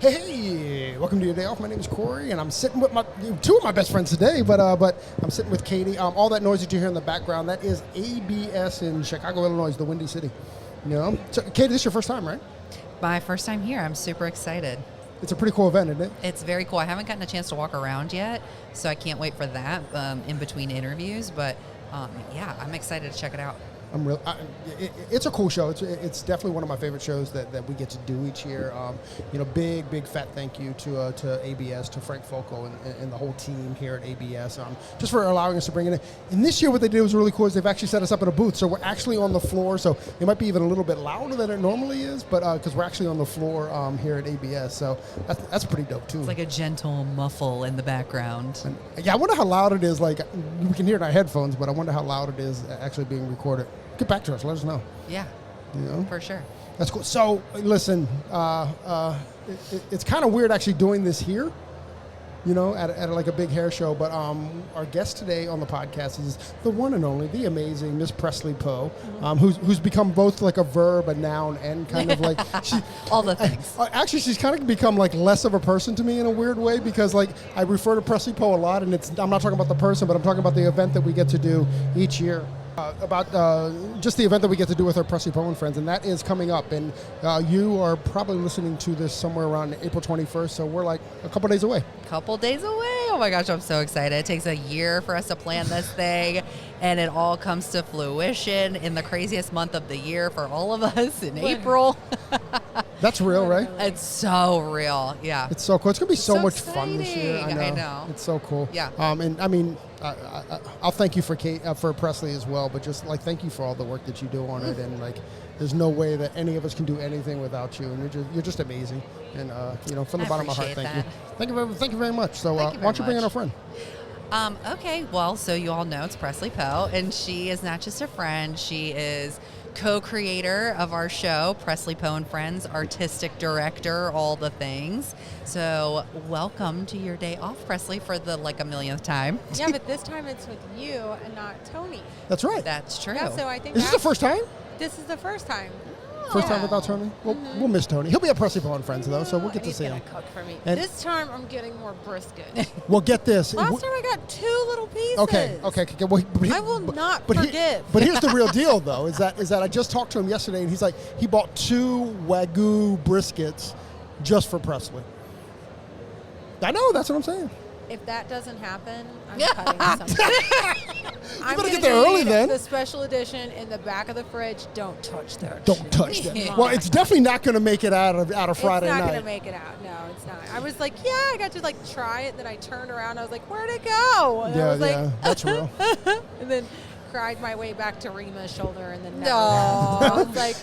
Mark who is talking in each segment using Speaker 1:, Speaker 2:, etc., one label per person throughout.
Speaker 1: Hey, welcome to your day off. My name is Corey, and I'm sitting with two of my best friends today. But I'm sitting with Katie. All that noise that you hear in the background, that is ABS in Chicago, Illinois, the Windy City. You know, so Katie, this is your first time, right?
Speaker 2: My first time here. I'm super excited.
Speaker 1: It's a pretty cool event, isn't it?
Speaker 2: It's very cool. I haven't gotten a chance to walk around yet, so I can't wait for that in between interviews. But yeah, I'm excited to check it out.
Speaker 1: It's a cool show. It's definitely one of my favorite shows that we get to do each year. Big fat thank you to ABS, to Frank Foco and the whole team here at ABS, just for allowing us to bring it in. And this year what they did was really cool is they've actually set us up in a booth. So we're actually on the floor. So it might be even a little bit louder than it normally is, but because we're actually on the floor here at ABS. So that's pretty dope too.
Speaker 2: It's like a gentle muffle in the background.
Speaker 1: And, yeah, I wonder how loud it is. Like, we can hear it in our headphones, but I wonder how loud it is actually being recorded. Get back to us. Let us know.
Speaker 2: Yeah, for sure.
Speaker 1: That's cool. So, listen, it's kind of weird actually doing this here, at like a big hair show. But our guest today on the podcast is the one and only, the amazing Miss Presley Poe, who's become both like a verb, a noun, and kind of like
Speaker 2: all the things.
Speaker 1: Actually, she's kind of become like less of a person to me in a weird way, because like I refer to Presley Poe a lot, and I'm not talking about the person, but I'm talking about the event that we get to do each year. About just the event that we get to do with our Presley Poe and Friends, and that is coming up. And you are probably listening to this somewhere around April 21st, so we're like a couple days away.
Speaker 2: Oh my gosh, I'm so excited. It takes a year for us to plan this thing, and it all comes to fruition in the craziest month of the year for all of us in April.
Speaker 1: That's real, right?
Speaker 2: It's so real, yeah.
Speaker 1: It's so cool. It's going to be so much
Speaker 2: exciting.
Speaker 1: fun this year. I know. It's so cool.
Speaker 2: Yeah.
Speaker 1: And I mean, I'll thank you for for Presley as well, but just like thank you for all the work that you do on it, and like there's no way that any of us can do anything without you, and you're just amazing. And from the bottom of my heart, thank you. Thank you very much. So why don't you bring in our friend?
Speaker 2: Okay, well, so you all know it's Presley Poe, and she is not just a friend, she is co-creator of our show, Presley Poe and Friends, artistic director, all the things. So welcome to your day off, Presley, for the a millionth time.
Speaker 3: Yeah, but this time it's with you and not Tony.
Speaker 1: That's right.
Speaker 2: That's true.
Speaker 3: Yeah, so I think
Speaker 1: is this the first time?
Speaker 3: This is the first time.
Speaker 1: First time without Tony? We'll miss Tony. He'll be at Presley Poe and Friends, though, so we'll get to see him.
Speaker 3: He's going to cook for me. And this time, I'm getting more brisket.
Speaker 1: Well, get this.
Speaker 3: Last time, I got 2 little pieces.
Speaker 1: Okay. Well,
Speaker 3: I will not forgive.
Speaker 1: But here's the real deal, though, is that I just talked to him yesterday, and he's like, he bought 2 Wagyu briskets just for Presley. I know, that's what I'm saying.
Speaker 3: If that doesn't happen, I'm cutting something. I'm
Speaker 1: better get there early then.
Speaker 3: The special edition in the back of the fridge. Don't touch that.
Speaker 1: Don't touch that. Well, it's definitely not going to make it out of Friday night.
Speaker 3: It's not going to make it out. No, it's not. I was like, I got to try it. Then I turned around. I was like, where'd it go? And I was
Speaker 1: that's real.
Speaker 3: And then cried my way back to Rima's shoulder, and then never I was like,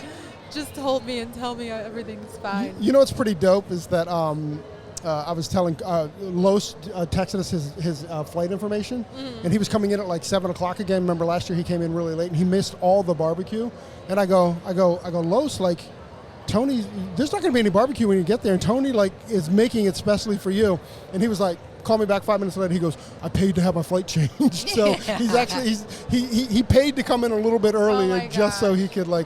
Speaker 3: just hold me and tell me everything's fine.
Speaker 1: You know what's pretty dope is that I was telling Los texted us his flight information, and he was coming in at 7 o'clock again. Remember last year he came in really late and he missed all the barbecue. And I go, Los, Tony, there's not going to be any barbecue when you get there, and Tony is making it specially for you. And he was like, call me back 5 minutes later. He goes, I paid to have my flight changed. So he's actually he paid to come in a little bit earlier just so he could have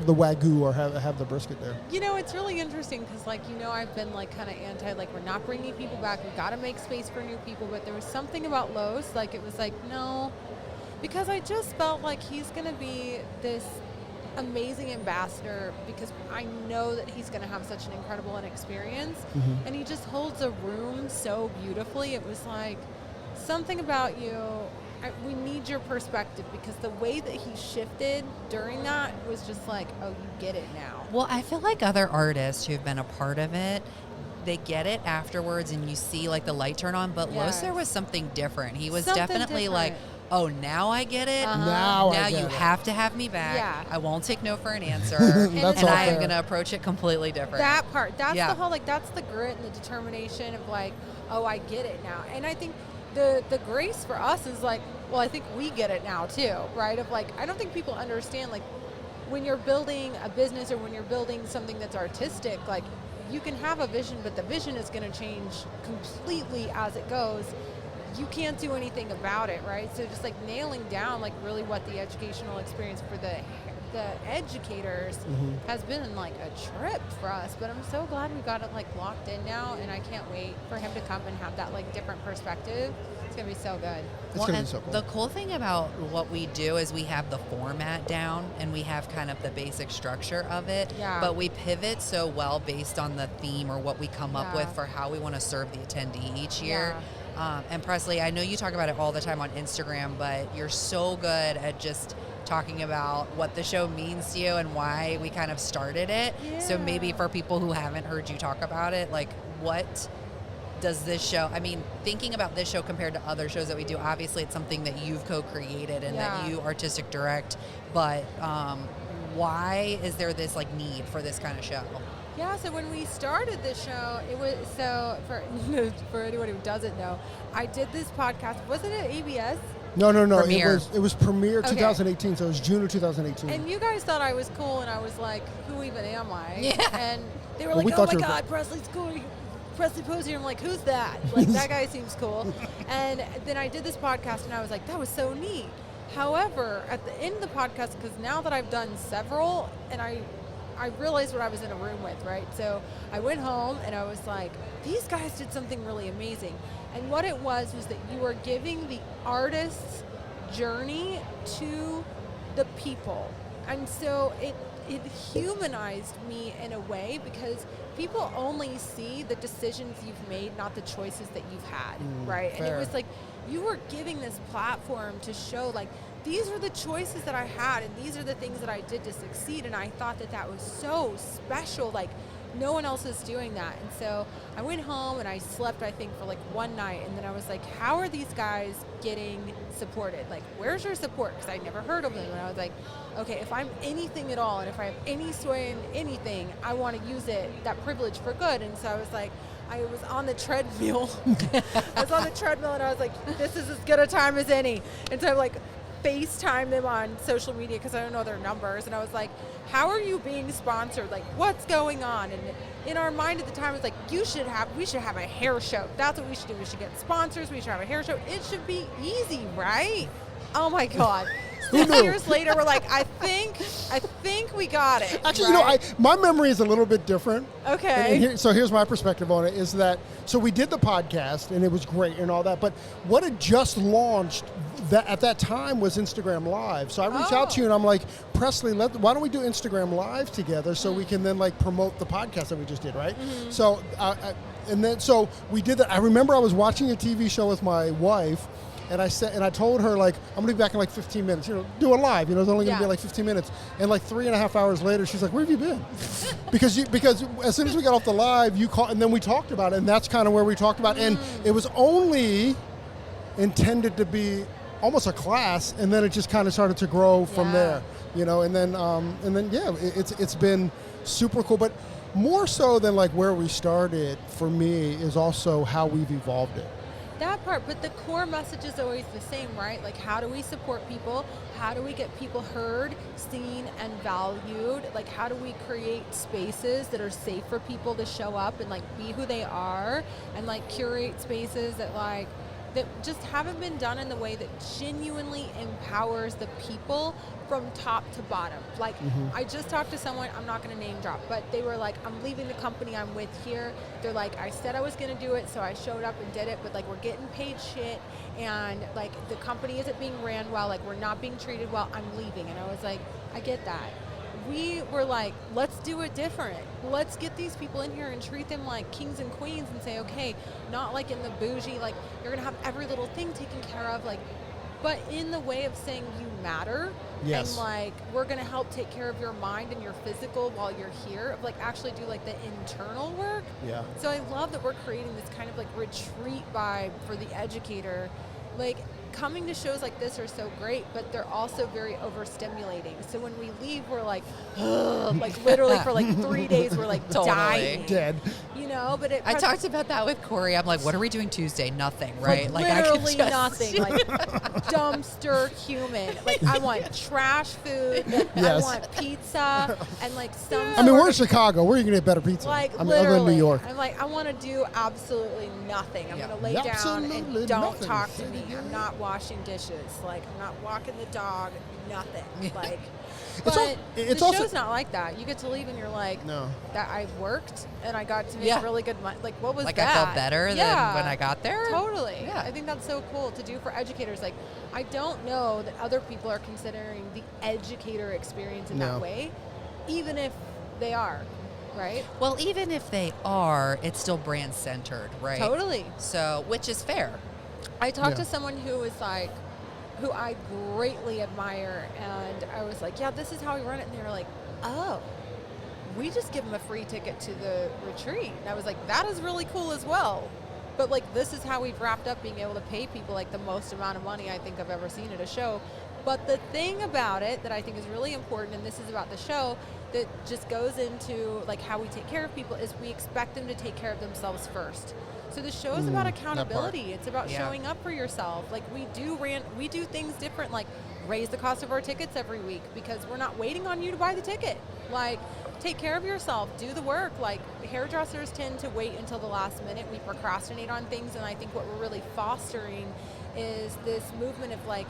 Speaker 1: the Wagyu or have the brisket there.
Speaker 3: It's really interesting because I've been kind of anti, we're not bringing people back. We've got to make space for new people. But there was something about Los, it was no, because I just felt like he's going to be this amazing ambassador, because I know that he's going to have such an incredible experience, and he just holds a room so beautifully. It was something about you. We need your perspective, because the way that he shifted during that was just oh, you get it now.
Speaker 2: Well, I feel like other artists who've been a part of it, they get it afterwards and you see the light turn on, but Los, there was something different. He was definitely different. Oh, now I get it.
Speaker 1: Now
Speaker 2: you have to have me back. Yeah. I won't take no for an answer.
Speaker 1: and
Speaker 2: I am going to approach it completely different.
Speaker 3: That part, that's the whole, that's the grit and the determination of oh, I get it now. And I think the grace for us is well, I think we get it now too, right? Of I don't think people understand, when you're building a business or when you're building something that's artistic, you can have a vision, but the vision is going to change completely as it goes. You can't do anything about it, right? So just nailing down really what the educational experience for the the educators has been like a trip for us, but I'm so glad we got it like locked in now, and I can't wait for him to come and have that like different perspective. It's gonna be so good.
Speaker 1: It's gonna be so cool.
Speaker 2: The cool thing about what we do is we have the format down and we have kind of the basic structure of it, but we pivot so well based on the theme or what we come up with for how we want to serve the attendee each year. And Presley, I know you talk about it all the time on Instagram, but you're so good at just talking about what the show means to you and why we kind of started it. So maybe for people who haven't heard you talk about it, like what does this show, I mean, thinking about this show compared to other shows that we do, obviously it's something that you've co-created and that you artistic direct, but why is there this like need for this kind of show?
Speaker 3: Yeah, so when we started the show, it was, so for anyone who doesn't know, I did this podcast, wasn't it ABS?
Speaker 1: No.
Speaker 2: Premiere.
Speaker 1: It was Premiere 2018, so it was June of 2018.
Speaker 3: And you guys thought I was cool, and I was like, who even am I?
Speaker 2: Yeah.
Speaker 3: And they were
Speaker 1: Well, we
Speaker 3: like, oh
Speaker 1: thought
Speaker 3: my
Speaker 1: you were
Speaker 3: God, Presley's cool. Presley Poe's here. I'm like, who's that? Like, that guy seems cool. And then I did this podcast, and I was like, that was so neat. However, at the end of the podcast, because now that I've done several, and I realized what I was in a room with, right? So I went home, and I was like, these guys did something really amazing. And what it was that you were giving the artist's journey to the people. And so it humanized me in a way, because people only see the decisions you've made, not the choices that you've had, right?
Speaker 1: Fair.
Speaker 3: And it was like you were giving this platform to show like, these are the choices that I had, and these are the things that I did to succeed. And I thought that was so special. Like, no one else is doing that. And so I went home and I slept, I think, for like one night. And then I was like, how are these guys getting supported? Like, where's your support? Because I never heard of them. And I was like, okay, if I'm anything at all, and if I have any sway in anything, I want to use that privilege for good. And so I was like, I was on the treadmill. I was on the treadmill, and I was like, this is as good a time as any. And so I'm like, FaceTime them on social media because I don't know their numbers, and I was like, how are you being sponsored? Like, what's going on? And in our mind at the time, it was like, we should have a hair show. That's what we should do. We should get sponsors. We should have a hair show. It should be easy, right? Oh my God. 6 years later, we're like, I think we got it.
Speaker 1: Actually,
Speaker 3: right?
Speaker 1: my memory is a little bit different.
Speaker 3: Okay.
Speaker 1: So here's my perspective on it, is that, so we did the podcast, and it was great and all that, but what had just launched at that time was Instagram Live. So I reached out to you, and I'm like, Presley, why don't we do Instagram Live together so we can then like promote the podcast that we just did, right? So, so we did that. I remember I was watching a TV show with my wife, and I told her, like, I'm gonna be back in like 15 minutes, do a live, it's only gonna be like 15 minutes. And like 3.5 hours later, she's like, where have you been? because as soon as we got off the live, you called, and then we talked about it, and that's kind of where we talked about it. And it was only intended to be almost a class, and then it just kind of started to grow from there, and then it's been super cool. But more so than like where we started, for me, is also how we've evolved it.
Speaker 3: That part, but the core message is always the same, right? Like, how do we support people? How do we get people heard, seen, and valued? Like, how do we create spaces that are safe for people to show up and like be who they are, and like curate spaces that just haven't been done in the way that genuinely empowers the people from top to bottom. Like, I just talked to someone, I'm not going to name drop, but they were like, I'm leaving the company I'm with here. They're like, I said I was going to do it, so I showed up and did it, but like, we're getting paid shit, and like, the company isn't being ran well, like, we're not being treated well, I'm leaving. And I was like, I get that. We were like, let's do it different. Let's get these people in here and treat them like kings and queens, and say, okay, not like in the bougie, like, you're going to have every little thing taken care of, like, but in the way of saying you matter.
Speaker 1: Yes.
Speaker 3: And like, we're going to help take care of your mind and your physical while you're here, of like actually do like the internal work.
Speaker 1: Yeah.
Speaker 3: So I love that we're creating this kind of like retreat vibe for the educator. Like, coming to shows like this are so great, but they're also very overstimulating. So when we leave, we're like, ugh, like literally for like 3 days, we're like dying.
Speaker 1: Dead.
Speaker 3: But
Speaker 2: I talked about that with Corey. I'm like, what are we doing Tuesday? Nothing, right?
Speaker 3: Like literally nothing. Like, dumpster human. Like, I want trash food. I want pizza and like some.
Speaker 1: I mean, we're in Chicago. Where are you gonna get better pizza?
Speaker 3: Like,
Speaker 1: I mean,
Speaker 3: literally,
Speaker 1: other than New York.
Speaker 3: I'm like, I want want to do absolutely nothing. I'm going to lay down
Speaker 1: Absolutely
Speaker 3: and don't
Speaker 1: nothing.
Speaker 3: talk to me. I'm not washing dishes. Like, I'm not walking the dog. Nothing. Like, but the show's not like that. You get to leave and you're like,
Speaker 1: No.
Speaker 3: that I worked and I got to make really good money. Like, what was
Speaker 2: Like
Speaker 3: that?
Speaker 2: I felt better than when I got there?
Speaker 3: Totally.
Speaker 2: Yeah.
Speaker 3: I think that's so cool to do for educators. Like, I don't know that other people are considering the educator experience in that way, even if they are, right?
Speaker 2: Well, even if they are, it's still brand centered, right?
Speaker 3: Totally.
Speaker 2: So, which is fair.
Speaker 3: I talked to someone who was like, who I greatly admire, and I was like, yeah, this is how we run it. And they were like, oh, we just give them a free ticket to the retreat. And I was like, that is really cool as well. But like, this is how we've wrapped up being able to pay people like the most amount of money I think I've ever seen at a show. But the thing about it that I think is really important, and this is about the show, that just goes into like how we take care of people, is we expect them to take care of themselves first. So the show is about accountability. It's about showing up for yourself. Like we do things different, like raise the cost of our tickets every week because we're not waiting on you to buy the ticket. Like, take care of yourself, do the work. Like, hairdressers tend to wait until the last minute. We procrastinate on things, and I think what we're really fostering is this movement of like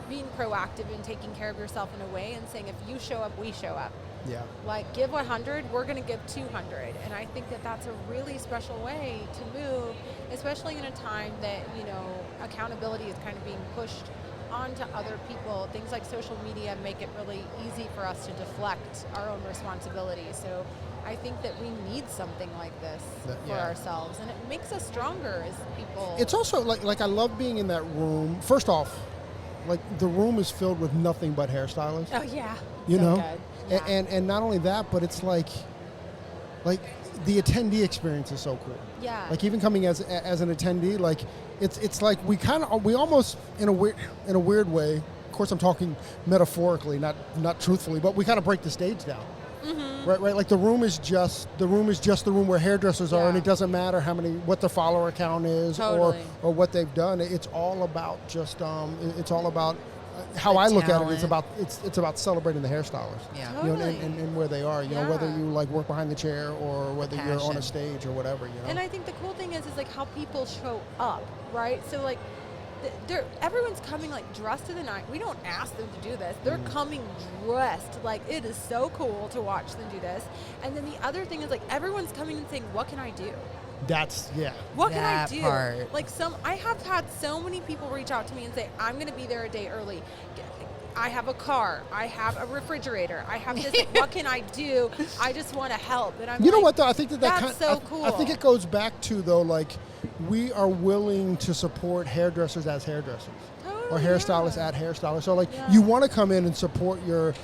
Speaker 3: being proactive and taking care of yourself in a way and saying, if you show up, we show up.
Speaker 1: Yeah.
Speaker 3: Like, give 100, we're going to give 200. And I think that that's a really special way to move, especially in a time that, you know, accountability is kind of being pushed onto other people. Things like social media make it really easy for us to deflect our own responsibility. So I think that we need something like this for ourselves, and it makes us stronger as people.
Speaker 1: It's also like I love being in that room. First off, like the room is filled with nothing but hairstylists.
Speaker 3: Oh yeah,
Speaker 1: you
Speaker 3: so
Speaker 1: know,
Speaker 3: good. Yeah.
Speaker 1: and not only that, but it's like the attendee experience is so cool.
Speaker 3: Yeah.
Speaker 1: Like even coming as an attendee, like it's like we almost in a weird way. Of course, I'm talking metaphorically, not truthfully, but we kind of break the stage down. Mm-hmm. Right. Like the room is just the room where hairdressers are, and it doesn't matter what their follower count is or what they've done. It's all about just it's all about how I look at it. It's about celebrating the hairstylists.
Speaker 2: Yeah.
Speaker 1: You know, and where they are. You know, whether you like work behind the chair or whether you're on a stage or whatever. You know.
Speaker 3: And I think the cool thing is like how people show up, right? So like. Everyone's coming like dressed to the nines. We don't ask them to do this. They're coming dressed. Like, it is so cool to watch them do this. And then the other thing is like everyone's coming and saying, what can I do? What can I do?
Speaker 2: Part.
Speaker 3: Like I have had so many people reach out to me and say, I'm going to be there a day early. I have a car. I have a refrigerator. I have this. Like, what can I do? I just want to help. And I'm
Speaker 1: know what though? I think
Speaker 3: that's so cool.
Speaker 1: I think it goes back to though, like we are willing to support hairdressers as hairdressers. Or hairstylists at hairstylists. So like you want to come in and support your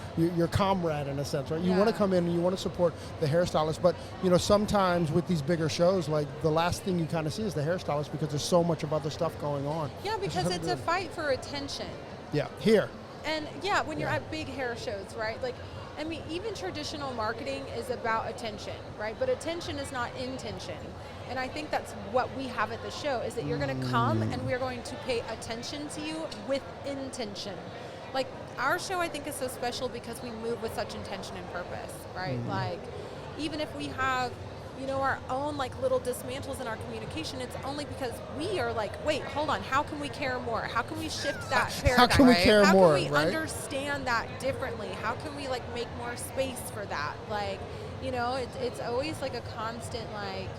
Speaker 1: comrade in a sense, right? You want to come in and you want to support the hairstylist, but you know sometimes with these bigger shows, like the last thing you kind of see is the hairstylist because there's so much of other stuff going on.
Speaker 3: Yeah, because it's a fight for attention.
Speaker 1: Yeah, here.
Speaker 3: And when you're at big hair shows, right? Like, I mean, even traditional marketing is about attention, right? But attention is not intention. And I think that's what we have at the show is that you're going to come and we're going to pay attention to you with intention. Like, our show, I think, is so special because we move with such intention and purpose, right? Like, even if we have, you know, our own like little dismantles in our communication, it's only because we are like, wait, hold on, how can we care more? How can we shift that paradigm?
Speaker 1: How can we care more?
Speaker 3: How can we understand that differently? How can we like make more space for that? Like, you know, it's always like a constant like,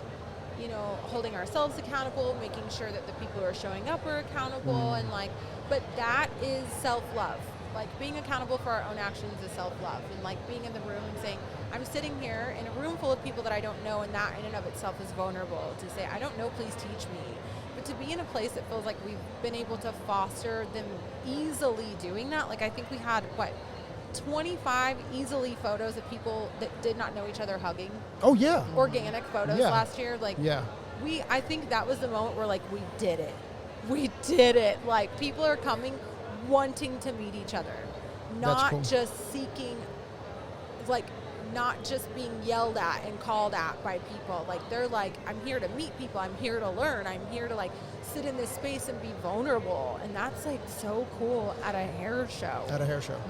Speaker 3: you know, holding ourselves accountable, making sure that the people who are showing up are accountable, and like, but that is self-love. Like, being accountable for our own actions is self-love, and like being in the room and saying, I'm sitting here in a room full of people that I don't know, and that in and of itself is vulnerable to say, I don't know, please teach me. But to be in a place that feels like we've been able to foster them easily doing that, like I think we had, 25 easily photos of people that did not know each other hugging.
Speaker 1: Oh yeah.
Speaker 3: Organic photos last year. Like, I think that was the moment where like we did it. We did it. Like, people are coming wanting to meet each other, not just seeking, like, not just being yelled at and called at by people. Like, they're like, I'm here to meet people. I'm here to learn. I'm here to like sit in this space and be vulnerable. And that's like so cool at a hair show.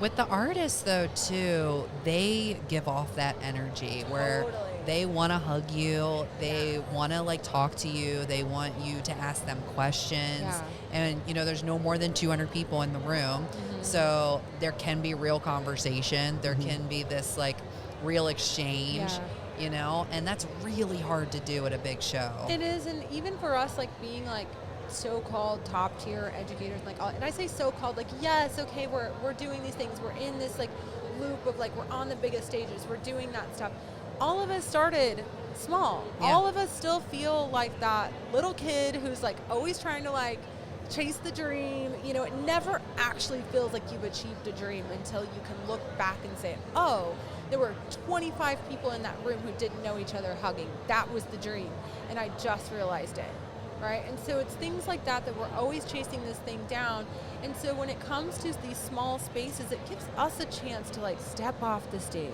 Speaker 2: With the artists though too, they give off that energy where they want to hug you. They want to like talk to you. They want you to ask them questions.
Speaker 3: Yeah.
Speaker 2: And there's no more than 200 people in the room. So there can be real conversation. There can be this like real exchange, and that's really hard to do at a big show.
Speaker 3: It is, and even for us, like being like so-called top-tier educators, like, and I say so-called, like, yes, okay, we're doing these things, we're in this like loop of like we're on the biggest stages, we're doing that stuff. All of us started small. All of us still feel like that little kid who's like always trying to like chase the dream. It never actually feels like you've achieved a dream until you can look back and say, oh, there were 25 people in that room who didn't know each other hugging. That was the dream. And I just realized it. Right? And so it's things like that we're always chasing this thing down. And so when it comes to these small spaces, it gives us a chance to like step off the stage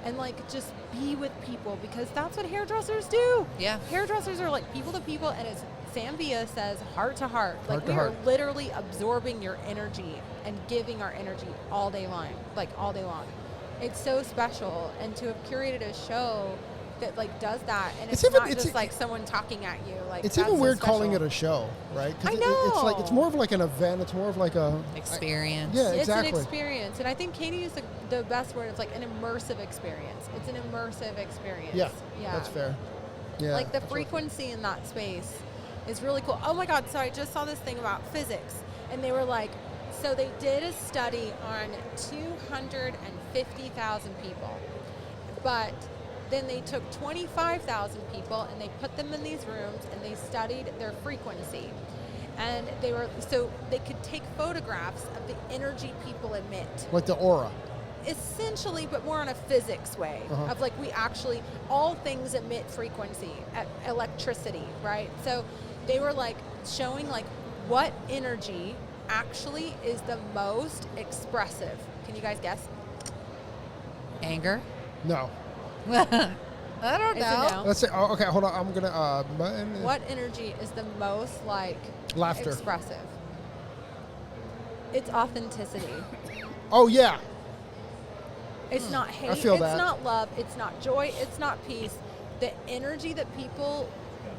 Speaker 3: and like just be with people, because that's what hairdressers do.
Speaker 2: Yeah.
Speaker 3: Hairdressers are like people to people, and as Sam Villa says, heart to heart. Like we are
Speaker 1: heart.
Speaker 3: literally absorbing your energy and giving our energy all day long. Like all day long. It's so special, and to have curated a show that like does that, and it's not just like someone talking at you. Like
Speaker 1: it's even weird calling it a show, right?
Speaker 3: I know.
Speaker 1: It's more of like an event. It's more of like a
Speaker 2: experience.
Speaker 1: Yeah, exactly.
Speaker 3: It's an experience, and I think Katie used the best word. It's like an immersive experience. It's an immersive experience.
Speaker 1: Yeah, that's fair. Yeah,
Speaker 3: like the frequency in that space is really cool. Oh my God! So I just saw this thing about physics, and they were like, so they did a study on 250,000 people, but then they took 25,000 people and they put them in these rooms and they studied their frequency. And so they could take photographs of the energy people emit.
Speaker 1: Like the aura.
Speaker 3: Essentially, but more on a physics way of like all things emit frequency, electricity, right? So they were like showing like what energy actually is the most expressive. Can you guys guess?
Speaker 2: Anger?
Speaker 1: No.
Speaker 2: I don't know.
Speaker 3: No?
Speaker 1: Let's say, okay, hold on. I'm going to...
Speaker 3: what energy is the most like
Speaker 1: laughter.
Speaker 3: Expressive? It's authenticity.
Speaker 1: Oh, yeah.
Speaker 3: It's not hate.
Speaker 1: I feel
Speaker 3: it's
Speaker 1: that.
Speaker 3: not love. It's not joy. It's not peace. The energy that people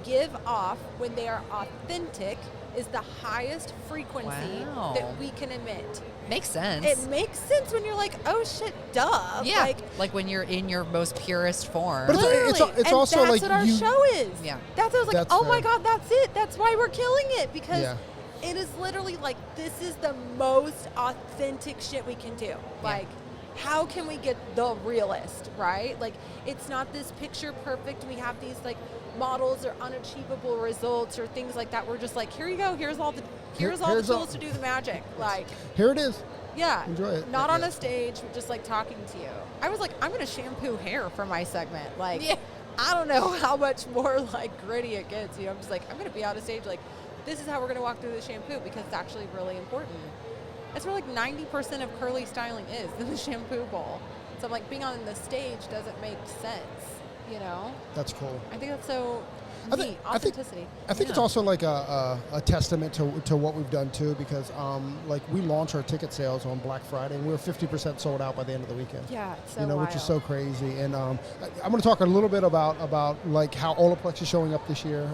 Speaker 3: give off when they are authentic is the highest frequency that we can emit.
Speaker 2: Makes sense.
Speaker 3: It makes sense when you're like, oh shit, duh.
Speaker 2: Yeah, like when you're in your most purest form.
Speaker 1: But it's
Speaker 3: and
Speaker 1: also
Speaker 3: that's
Speaker 1: like
Speaker 3: what our show is.
Speaker 2: Yeah.
Speaker 3: That's what I was like,
Speaker 1: That's
Speaker 3: oh
Speaker 1: fair.
Speaker 3: my God, that's it. That's why we're killing it, because it is literally like, this is the most authentic shit we can do. Like, how can we get the realest, right? Like, it's not this picture perfect. We have these like models or unachievable results or things like that. We're just like, here you go. Here's all the tools to do the magic. Like,
Speaker 1: here it is.
Speaker 3: Yeah.
Speaker 1: Enjoy it.
Speaker 3: Not on a stage, just like talking to you. I was like, I'm going to shampoo hair for my segment. Like, I don't know how much more like gritty it gets. I'm just like, I'm going to be on a stage like, this is how we're going to walk through the shampoo, because it's actually really important. That's where like 90% of curly styling is, in the shampoo bowl. So I'm like, being on the stage doesn't make sense,
Speaker 1: That's cool.
Speaker 3: I think that's so neat. Authenticity.
Speaker 1: I think it's also like a testament to what we've done too, because like we launched our ticket sales on Black Friday and we were 50% sold out by the end of the weekend.
Speaker 3: Yeah, it's so wild.
Speaker 1: Which is so crazy. And I'm going to talk a little bit about like how Olaplex is showing up this year.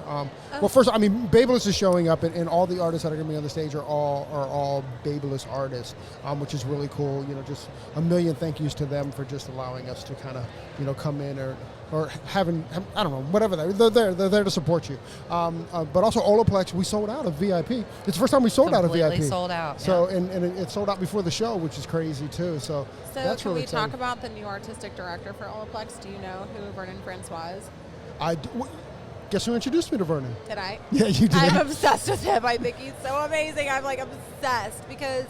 Speaker 1: Well, first, I mean, Babelous is showing up, and all the artists that are going to be on the stage are all Babelous artists, which is really cool. Just a million thank yous to them for just allowing us to kind of come in or having, I don't know, whatever they're there to support you. But also Olaplex, we sold out of VIP. It's the first time we sold out of VIP.
Speaker 2: Completely sold out.
Speaker 1: So and it sold out before the show, which is crazy too. So that's
Speaker 3: can
Speaker 1: really
Speaker 3: we talk
Speaker 1: exciting.
Speaker 3: about the new artistic director for Olaplex? Do you know who Vernon Francois is?
Speaker 1: Guess who introduced me to Vernon?
Speaker 3: Did I?
Speaker 1: Yeah, you did.
Speaker 3: I'm obsessed with him. I think he's so amazing. I'm like obsessed because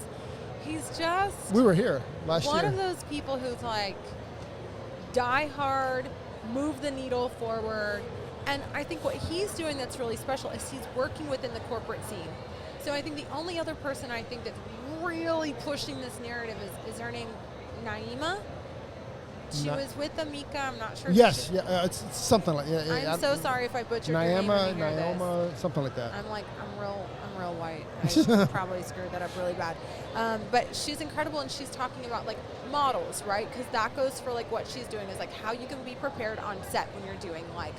Speaker 3: he's just...
Speaker 1: We were here last year.
Speaker 3: One of those people who's like die hard, move the needle forward. And I think what he's doing that's really special is he's working within the corporate scene. So I think the only other person I think that's really pushing this narrative is her name Naima? She
Speaker 1: Ni-
Speaker 3: was with Amika. I'm not sure. who
Speaker 1: Yes,
Speaker 3: she-
Speaker 1: yeah, it's something like. Yeah,
Speaker 3: I'm so sorry if I butchered your name.
Speaker 1: Naima,
Speaker 3: when you hear this.
Speaker 1: Naoma, something like that.
Speaker 3: I'm real white. I probably screwed that up really bad. But she's incredible, and she's talking about like models, right? Because that goes for like what she's doing is like how you can be prepared on set when you're doing like,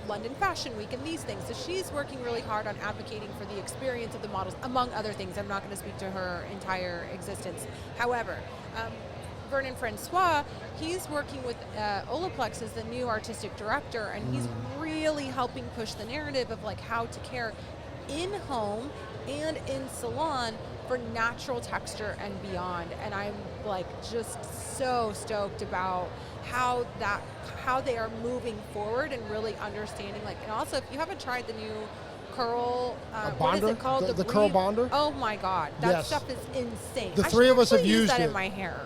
Speaker 3: London Fashion Week and these things. So she's working really hard on advocating for the experience of the models, among other things. I'm not going to speak to her entire existence. However, Vernon Francois, he's working with Olaplex as the new artistic director, and he's really helping push the narrative of like how to care in home and in salon for natural texture and beyond. And I'm like just so stoked about how they are moving forward and really understanding like. And also, if you haven't tried the new curl, what is
Speaker 1: bonder?
Speaker 3: it called?
Speaker 1: The curl bonder?
Speaker 3: Oh my God, that
Speaker 1: Yes.
Speaker 3: stuff is insane.
Speaker 1: The
Speaker 3: I
Speaker 1: three
Speaker 3: should
Speaker 1: of us have
Speaker 3: actually use
Speaker 1: used
Speaker 3: that
Speaker 1: it.
Speaker 3: in my hair.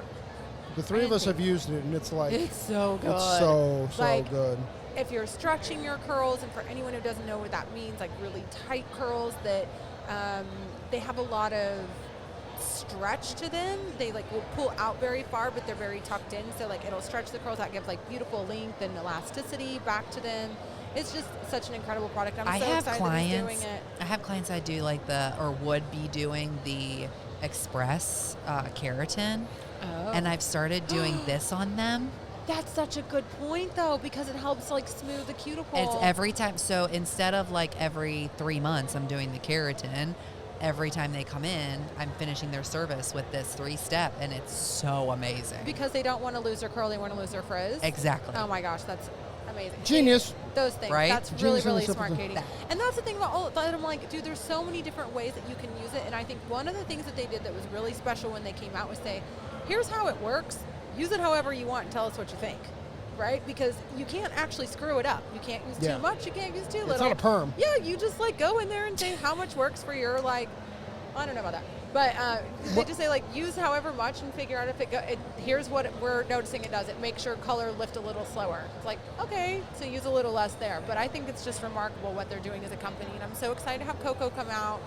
Speaker 1: The three of us have used it, and it's like
Speaker 3: It's so good.
Speaker 1: it's so
Speaker 3: Like,
Speaker 1: good.
Speaker 3: If you're stretching your curls, and for anyone who doesn't know what that means, like really tight curls that they have a lot of stretch to them. They like will pull out very far, but they're very tucked in. So like it'll stretch the curls out, give like beautiful length and elasticity back to them. It's just such an incredible product. I'm so excited that he's doing it.
Speaker 2: I have clients I do like would be doing the express keratin, and I've started doing this on them.
Speaker 3: That's such a good point, though, because it helps like smooth the cuticle.
Speaker 2: It's every time. So instead of like every 3 months, I'm doing the keratin. Every time they come in, I'm finishing their service with this 3-step, and it's so amazing.
Speaker 3: Because they don't want to lose their curl, they want to lose their frizz.
Speaker 2: Exactly.
Speaker 3: Oh my gosh, that's amazing.
Speaker 1: Genius.
Speaker 3: Those things.
Speaker 2: Right?
Speaker 3: That's
Speaker 1: Genius
Speaker 3: really,
Speaker 1: in
Speaker 3: really
Speaker 1: the
Speaker 3: smart,
Speaker 1: simple
Speaker 3: Katie.
Speaker 2: thing.
Speaker 3: And that's the thing about that I'm like, dude, there's so many different ways that you can use it. And I think one of the things that they did that was really special when they came out was say, here's how it works. Use it however you want and tell us what you think. Right? Because you can't actually screw it up. You can't use
Speaker 1: Yeah.
Speaker 3: too much. You can't use too little.
Speaker 1: It's not a perm.
Speaker 3: Yeah, you just like go in there and say how much works for your like, I don't know about that. But they just say like use however much and figure out if here's what we're noticing it does. It makes your color lift a little slower. It's like, okay, so use a little less there. But I think it's just remarkable what they're doing as a company. And I'm so excited to have Coco come out.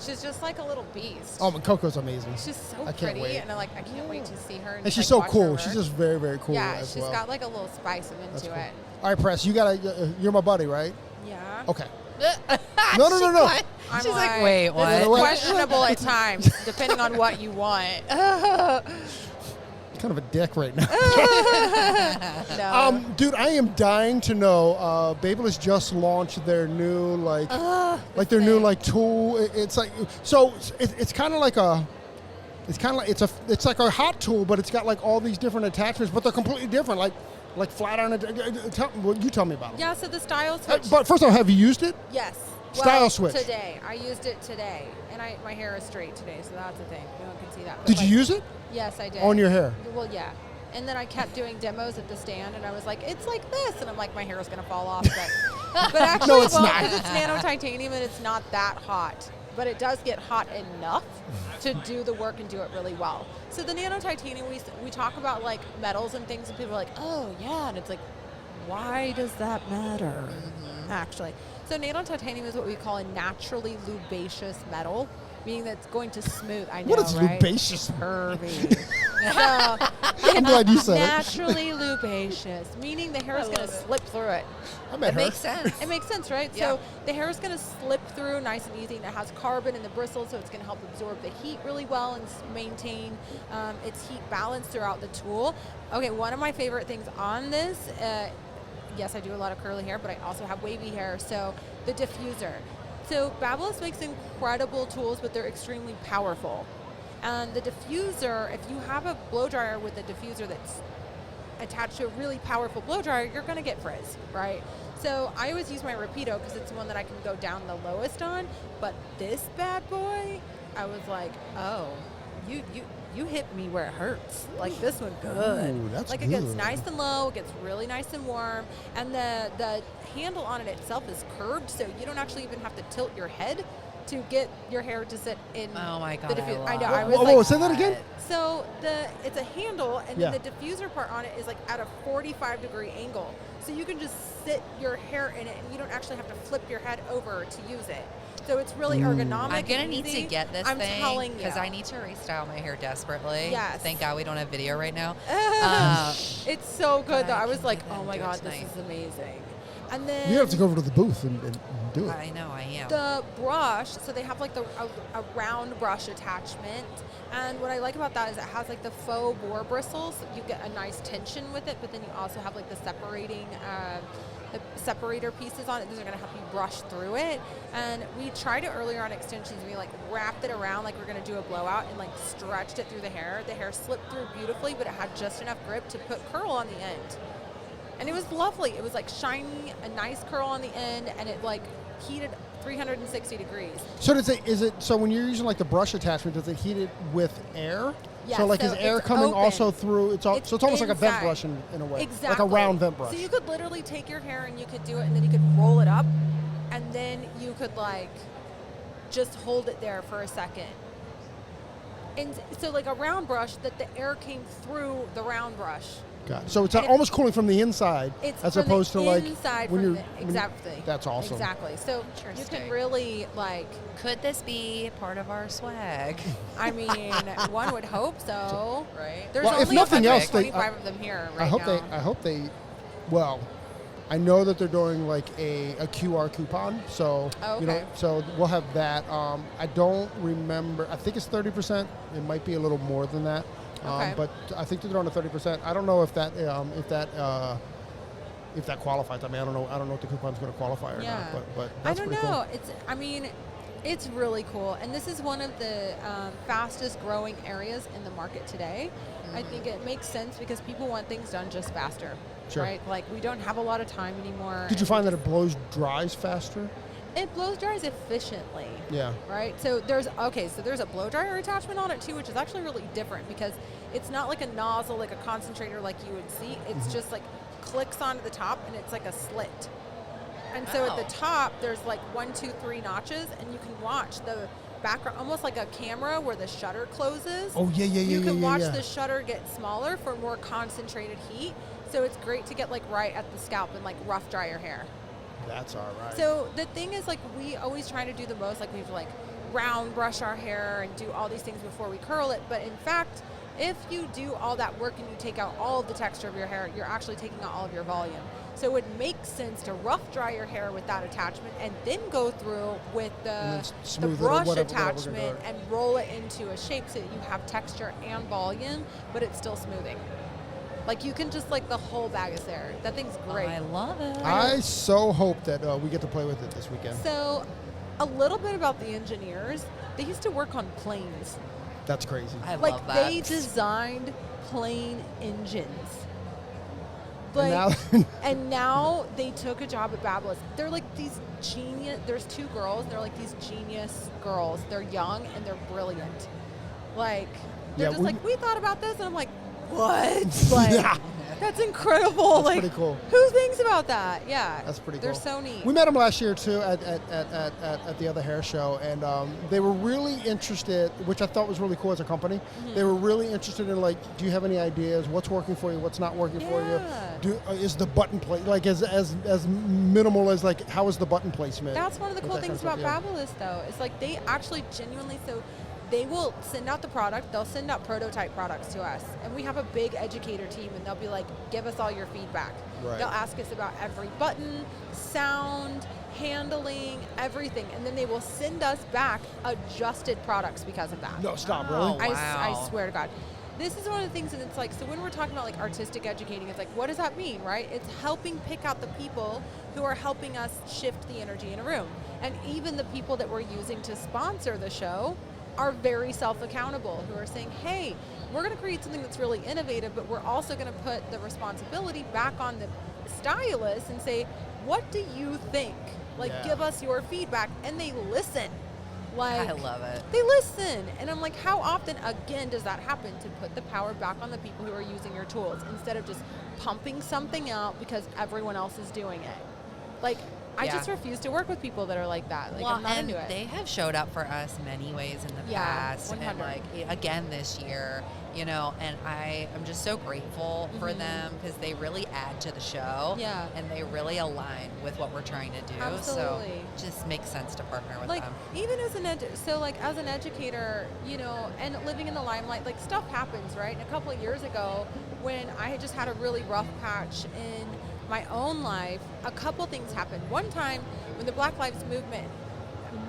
Speaker 3: She's just like a little beast.
Speaker 1: Oh, Coco's amazing.
Speaker 3: She's so
Speaker 1: I can't
Speaker 3: pretty,
Speaker 1: wait.
Speaker 3: and I can't wait to see her.
Speaker 1: And she's
Speaker 3: like,
Speaker 1: so
Speaker 3: watch her
Speaker 1: cool.
Speaker 3: work.
Speaker 1: She's just very, very cool
Speaker 3: Yeah,
Speaker 1: as
Speaker 3: she's
Speaker 1: well.
Speaker 3: got like a little spice into
Speaker 1: Cool.
Speaker 3: it.
Speaker 1: All right, Press, you gotta. You're my buddy, right?
Speaker 3: Yeah.
Speaker 1: Okay. No.
Speaker 3: I'm
Speaker 2: She's like, wait, what?
Speaker 3: This is questionable at times, depending on what you want.
Speaker 1: Kind of a dick right now.
Speaker 3: No.
Speaker 1: Dude, I am dying to know. Babyliss just launched their new their new tool. It's like so. It's kind of like a. It's like a hot tool, but it's got like all these different attachments, but they're completely different. Like flat iron. You tell me about them.
Speaker 3: Yeah. So the style switch.
Speaker 1: But first of all, have you used it?
Speaker 3: Yes.
Speaker 1: Style
Speaker 3: well,
Speaker 1: switch.
Speaker 3: Today. I used it today, and my hair is straight today, so that's the thing. No one can see that. But
Speaker 1: Did you use it?
Speaker 3: Yes, I did.
Speaker 1: On your hair?
Speaker 3: Well, yeah. And then I kept doing demos at the stand, and I was like, it's like this. And I'm like, my hair is going to fall off. But actually,
Speaker 1: No, it's not.
Speaker 3: because it's nano titanium and it's not that hot. But it does get hot enough to do the work and do it really well. So the nano titanium, we talk about like metals and things, and people are like, oh, yeah. And it's like, why does that matter, actually? So nano titanium is what we call a naturally lubaceous metal, meaning that it's going to smooth. I know,
Speaker 1: What is
Speaker 3: right?
Speaker 1: lubaceous?
Speaker 3: Pervy. So,
Speaker 1: I'm glad you said it.
Speaker 3: naturally lubaceous, meaning the hair is going to slip through it.
Speaker 1: I met
Speaker 2: It
Speaker 1: her.
Speaker 2: makes sense.
Speaker 3: It makes sense, right?
Speaker 2: Yeah.
Speaker 3: So the hair is going to slip through nice and easy, and it has carbon in the bristles, so it's going to help absorb the heat really well and maintain its heat balance throughout the tool. Okay, one of my favorite things on this, yes, I do a lot of curly hair, but I also have wavy hair, so the diffuser. So Babyliss makes incredible tools, but they're extremely powerful. And the diffuser, if you have a blow dryer with a diffuser that's attached to a really powerful blow dryer, you're going to get frizz, right? So I always use my Rapido because it's the one that I can go down the lowest on. But this bad boy, I was like, oh, you hit me where it hurts. Like this one good.
Speaker 1: Ooh, that's
Speaker 3: like it gets
Speaker 1: good.
Speaker 3: nice and low, it gets really nice and warm, and the handle on it itself is curved, so you don't actually even have to tilt your head to get your hair to sit in.
Speaker 2: Oh my God,
Speaker 3: the diffuser.
Speaker 2: I
Speaker 3: know.
Speaker 2: love
Speaker 3: I was
Speaker 1: Whoa,
Speaker 3: like,
Speaker 1: say that again?
Speaker 3: so it's a handle, and
Speaker 1: Yeah.
Speaker 3: then the diffuser part on it is like at a 45-degree angle. So you can just sit your hair in it, and you don't actually have to flip your head over to use it. So it's really ergonomic.
Speaker 2: I'm gonna
Speaker 3: and
Speaker 2: need to
Speaker 3: easy.
Speaker 2: get this
Speaker 3: I'm
Speaker 2: thing
Speaker 3: telling you,
Speaker 2: because I need to restyle my hair desperately.
Speaker 3: Yes.
Speaker 2: Thank God we don't have video right now.
Speaker 3: It's so good though.
Speaker 2: I
Speaker 3: I was
Speaker 2: can
Speaker 3: like,
Speaker 2: get
Speaker 3: oh
Speaker 2: in
Speaker 3: my
Speaker 2: and do it
Speaker 3: God, this
Speaker 2: tonight.
Speaker 3: is amazing. And then
Speaker 1: You have to go over to the booth and do it.
Speaker 2: I know I am.
Speaker 3: the brush, so they have like a round brush attachment, and what I like about that is it has like the faux boar bristles. You get a nice tension with it, but then you also have like the separator pieces on it. Those are going to help you brush through it. And we tried it earlier on extensions. We like wrapped it around like we're going to do a blowout and like stretched it through the hair. The hair slipped through beautifully, but it had just enough grip to put curl on the end. And it was lovely. It was like shiny, a nice curl on the end, and it like heated 360 degrees.
Speaker 1: So so when you're using like the brush attachment, does it heat it with air?
Speaker 3: Yes,
Speaker 1: So like
Speaker 3: so
Speaker 1: is air
Speaker 3: it's
Speaker 1: coming
Speaker 3: open.
Speaker 1: also through? So it's almost like a vent
Speaker 3: inside.
Speaker 1: brush in a way,
Speaker 3: Exactly.
Speaker 1: like a round vent brush.
Speaker 3: So you could literally take your hair and you could do it, and then you could roll it up, and then you could like just hold it there for a second. And so like a round brush, that the air came through the round brush.
Speaker 1: Got it. So it's
Speaker 3: And
Speaker 1: almost cooling from the inside,
Speaker 3: It's
Speaker 1: as
Speaker 3: from the
Speaker 1: opposed to like
Speaker 3: inside
Speaker 1: when
Speaker 3: from
Speaker 1: you're
Speaker 3: the, exactly.
Speaker 1: That's awesome.
Speaker 3: Exactly. So you
Speaker 2: Interesting.
Speaker 3: can really like.
Speaker 2: Could this be part of our swag?
Speaker 3: I mean, one would hope so.
Speaker 2: Right.
Speaker 3: There's
Speaker 1: Well, if
Speaker 3: only
Speaker 1: nothing else,
Speaker 3: 125 of them here right now.
Speaker 1: I hope they. Well, I know that they're doing like a QR coupon, so
Speaker 3: Oh,
Speaker 1: you know,
Speaker 3: okay.
Speaker 1: so we'll have that. I don't remember. I think it's 30%. It might be a little more than that.
Speaker 3: Okay.
Speaker 1: But I think they're on a 30%. I don't know if that qualifies. I mean, I don't know if the coupon's going to qualify or
Speaker 3: Yeah.
Speaker 1: not. But
Speaker 3: I
Speaker 1: that's
Speaker 3: don't
Speaker 1: pretty
Speaker 3: know.
Speaker 1: cool.
Speaker 3: It's really cool, and this is one of the fastest growing areas in the market today. I think it makes sense because people want things done just faster,
Speaker 1: Sure.
Speaker 3: right? Like we don't have a lot of time anymore.
Speaker 1: Did you
Speaker 3: and
Speaker 1: find that it blows dries faster?
Speaker 3: it blows dries efficiently?
Speaker 1: Yeah.
Speaker 3: Right. So there's a blow dryer attachment on it too, which is actually really different because it's not like a nozzle, like a concentrator, like you would see. It's just like clicks onto the top, and it's like a slit. And so at the top, there's like 1, 2, 3 notches, and you can watch the background, almost like a camera where the shutter closes.
Speaker 1: Oh yeah.
Speaker 3: You can watch
Speaker 1: yeah.
Speaker 3: the shutter get smaller for more concentrated heat. So it's great to get like right at the scalp and like rough dry your hair.
Speaker 1: That's all right.
Speaker 3: So the thing is, like, we always try to do the most. Like, we have to like round brush our hair and do all these things before we curl it. But in fact, if you do all that work and you take out all of the texture of your hair, you're actually taking out all of your volume. So it makes sense to rough dry your hair with that attachment and then go through with
Speaker 1: And
Speaker 3: the
Speaker 1: then smooth it or
Speaker 3: brush
Speaker 1: whatever we're gonna
Speaker 3: attachment
Speaker 1: do.
Speaker 3: and roll it into a shape so that you have texture and volume, but it's still smoothing. Like, you can just, like, the whole bag is there. That thing's great.
Speaker 2: I love it.
Speaker 1: I so hope that we get to play with it this weekend.
Speaker 3: So, a little bit about the engineers. They used to work on planes.
Speaker 1: That's crazy.
Speaker 2: I
Speaker 3: Like,
Speaker 2: love that.
Speaker 3: they designed plane engines.
Speaker 1: And
Speaker 3: Like,
Speaker 1: now-
Speaker 3: and now they took a job at Babyliss. They're like these genius. There's 2 girls. They're like these genius girls. They're young and they're brilliant. Like, they're
Speaker 1: Yeah,
Speaker 3: just
Speaker 1: we-
Speaker 3: like, we thought about this, and I'm like, what? Like,
Speaker 1: Yeah.
Speaker 3: that's incredible.
Speaker 1: That's
Speaker 3: like,
Speaker 1: pretty cool.
Speaker 3: Who thinks about that? Yeah,
Speaker 1: That's pretty
Speaker 3: They're
Speaker 1: cool.
Speaker 3: so neat.
Speaker 1: We met them last year too at the other hair show, and they were really interested, which I thought was really cool as a company. They were really interested in, like, do you have any ideas? What's working for you? What's not working for you?
Speaker 3: Yeah.
Speaker 1: Is the button plate like as minimal as, like, how is the button placement?
Speaker 3: That's one of the
Speaker 1: With
Speaker 3: cool
Speaker 1: that kind
Speaker 3: things
Speaker 1: of
Speaker 3: about
Speaker 1: stuff, yeah.
Speaker 3: Babyliss, though. It's like they actually genuinely, so they will send out the product. They'll send out prototype products to us. And we have a big educator team, and they'll be like, give us all your feedback.
Speaker 1: Right.
Speaker 3: They'll ask us about every button, sound, handling, everything. And then they will send us back adjusted products because of that.
Speaker 1: No, stop,
Speaker 2: Wow.
Speaker 1: really?
Speaker 3: I
Speaker 2: Wow.
Speaker 3: swear to God. This is one of the things, and it's like, so when we're talking about like artistic educating, it's like, what does that mean, right? It's helping pick out the people who are helping us shift the energy in a room. And even the people that we're using to sponsor the show are very self-accountable, who are saying, hey, we're going to create something that's really innovative, but we're also going to put the responsibility back on the stylist and say, what do you think? Like,
Speaker 1: Yeah.
Speaker 3: give us your feedback. And they listen. Like,
Speaker 2: I love it.
Speaker 3: they listen. And I'm like, how often, again, does that happen, to put the power back on the people who are using your tools instead of just pumping something out because everyone else is doing it? Like, I
Speaker 2: Yeah.
Speaker 3: just refuse to work with people that are like that. Like,
Speaker 2: well,
Speaker 3: I'm not
Speaker 2: and
Speaker 3: into it.
Speaker 2: they have showed up for us many ways in the
Speaker 3: Yeah,
Speaker 2: past,
Speaker 3: 100.
Speaker 2: and like again this year, you know. And I'm just so grateful for them because they really add to the show.
Speaker 3: Yeah.
Speaker 2: and they really align with what we're trying to do.
Speaker 3: Absolutely.
Speaker 2: So it just makes sense to partner with
Speaker 3: Like,
Speaker 2: them.
Speaker 3: even as as an educator, you know, and living in the limelight, like, stuff happens, right? And a couple of years ago, when I had just had a really rough patch in my own life, a couple things happened. One time, when the Black Lives Movement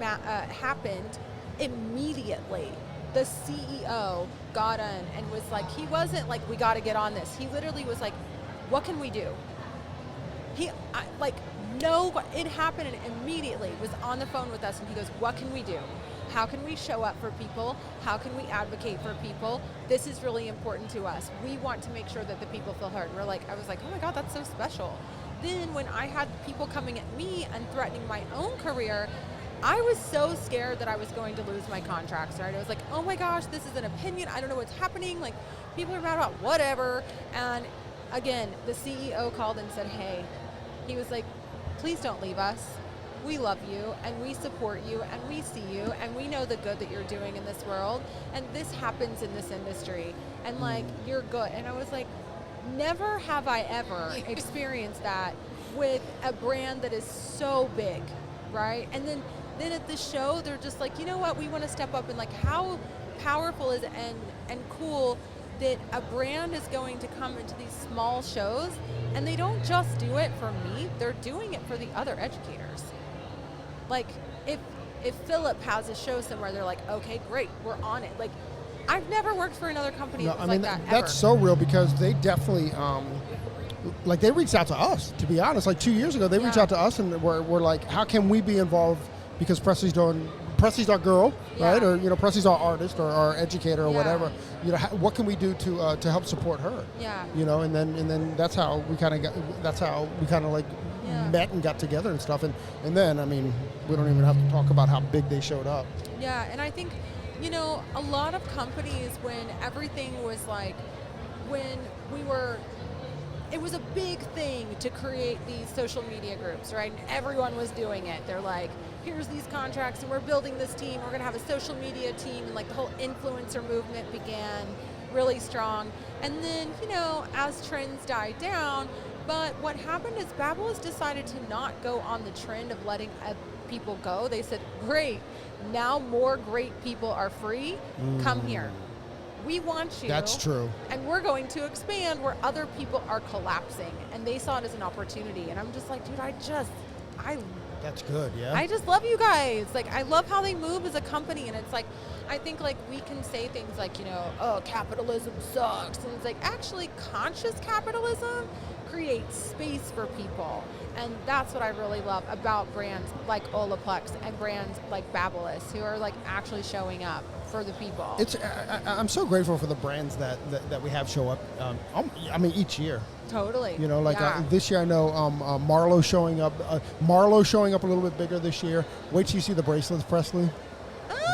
Speaker 3: happened, immediately the CEO got in and was like, he wasn't like, we got to get on this. He literally was like, what can we do? It happened, and immediately was on the phone with us, and he goes, what can we do? How can we show up for people? How can we advocate for people? This is really important to us. We want to make sure that the people feel heard. I was like, oh my God, that's so special. Then when I had people coming at me and threatening my own career, I was so scared that I was going to lose my contracts, right? I was like, oh my gosh, this is an opinion. I don't know what's happening. Like, people are mad about whatever. And again, the CEO called and said, hey, he was like, please don't leave us. We love you, and we support you, and we see you, and we know the good that you're doing in this world, and this happens in this industry, and like, you're good. And I was like, never have I ever experienced that with a brand that is so big, right? And then at the show, they're just like, you know what, we want to step up, and like, how powerful is it and cool that a brand is going to come into these small shows, and they don't just do it for me, they're doing it for the other educators. Like, if Philip has a show somewhere, they're like, okay, great, we're on it. Like, I've never worked for another company that was like that ever.
Speaker 1: That's so real, because they definitely, like, they reached out to us, to be honest. Like 2 years ago, they reached out to us, and we're like, how can we be involved? Because Presley's our girl, right? Or, you know, Presley's our artist or our educator or whatever. You know, what can we do to help support her?
Speaker 3: Yeah.
Speaker 1: You know, and then that's how we kind of like met and got together and stuff. And then, I mean, we don't even have to talk about how big they showed up.
Speaker 3: Yeah, and I think, you know, a lot of companies, when everything was like, it was a big thing to create these social media groups, right? And everyone was doing it. They're like, here's these contracts, and we're building this team. We're going to have a social media team, and like the whole influencer movement began really strong. And then, you know, as trends died down, but what happened is Babylist decided to not go on the trend of letting people go. They said, great, now more great people are free. Come here. We want you.
Speaker 1: That's true.
Speaker 3: And we're going to expand where other people are collapsing. And they saw it as an opportunity. And I'm just like, dude,
Speaker 1: That's good, yeah.
Speaker 3: I just love you guys. Like, I love how they move as a company. And it's like, I think like we can say things like, you know, oh, capitalism sucks. And it's like, actually, conscious capitalism creates space for people. And that's what I really love about brands like Olaplex and brands like Babylist, who are like actually showing up for the people.
Speaker 1: I'm so grateful for the brands that we have show up. I mean, each year.
Speaker 3: Totally.
Speaker 1: You know, like this year I know Marlo's showing up. Marlo's showing up a little bit bigger this year. Wait till you see the bracelets, Presley.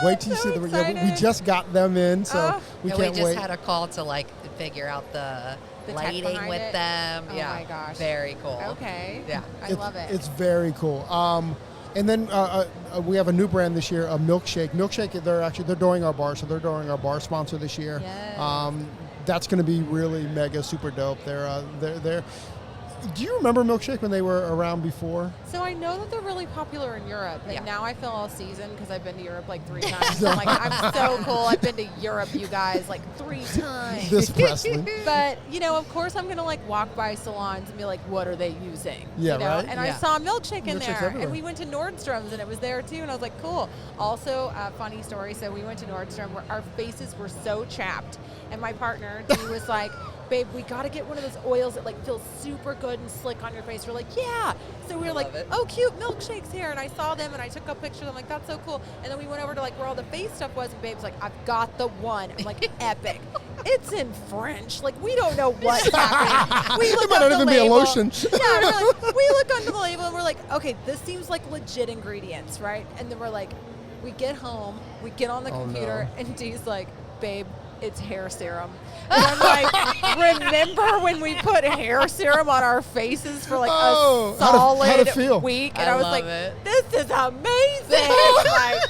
Speaker 1: Wait till you see we just got them in, so we can't wait.
Speaker 2: We just had a call to like figure out the lighting with them.
Speaker 3: Oh my gosh.
Speaker 2: Very cool.
Speaker 3: Okay.
Speaker 2: Yeah.
Speaker 3: I love it.
Speaker 1: It's very cool. And then we have a new brand this year, a Milkshake. Milkshake, they're doing our bar, so they're doing our bar sponsor this year.
Speaker 3: Yes.
Speaker 1: That's going to be really mega super dope. They're Do you remember Milkshake when they were around before?
Speaker 3: So I know that they're really popular in Europe, and now I feel all seasoned because I've been to Europe like 3 times. So I'm like, I'm so cool. I've been to Europe, you guys, like 3 times.
Speaker 1: This Presley.
Speaker 3: But, you know, of course I'm going to like walk by salons and be like, what are they using?
Speaker 1: Yeah,
Speaker 3: you know?
Speaker 1: right?
Speaker 3: And I saw Milkshake in
Speaker 1: Milkshake's
Speaker 3: there.
Speaker 1: everywhere.
Speaker 3: And we went to Nordstrom's and it was there too. And I was like, cool. Also, funny story. So we went to Nordstrom where our faces were so chapped. And my partner, he was like, babe, we got to get one of those oils that like feels super good and slick on your face. We're like, yeah. So we were like, oh, cute, Milkshake's here. And I saw them and I took a picture. I'm like, that's so cool. And then we went over to like where all the face stuff was. And babe's like, I've got the one. I'm like, epic. It's in French. Like, we don't know what's happening. We look
Speaker 1: it might not even be a lotion.
Speaker 3: Yeah, we're like, we look under the label and we're like, okay, this seems like legit ingredients, right? And then we're like, we get home, we get on the computer, and Dee's like, babe, it's hair serum. And I'm like, remember when we put hair serum on our faces for like a solid
Speaker 1: how'd it feel?
Speaker 3: week? And I was like,
Speaker 2: it.
Speaker 3: this is amazing. Like,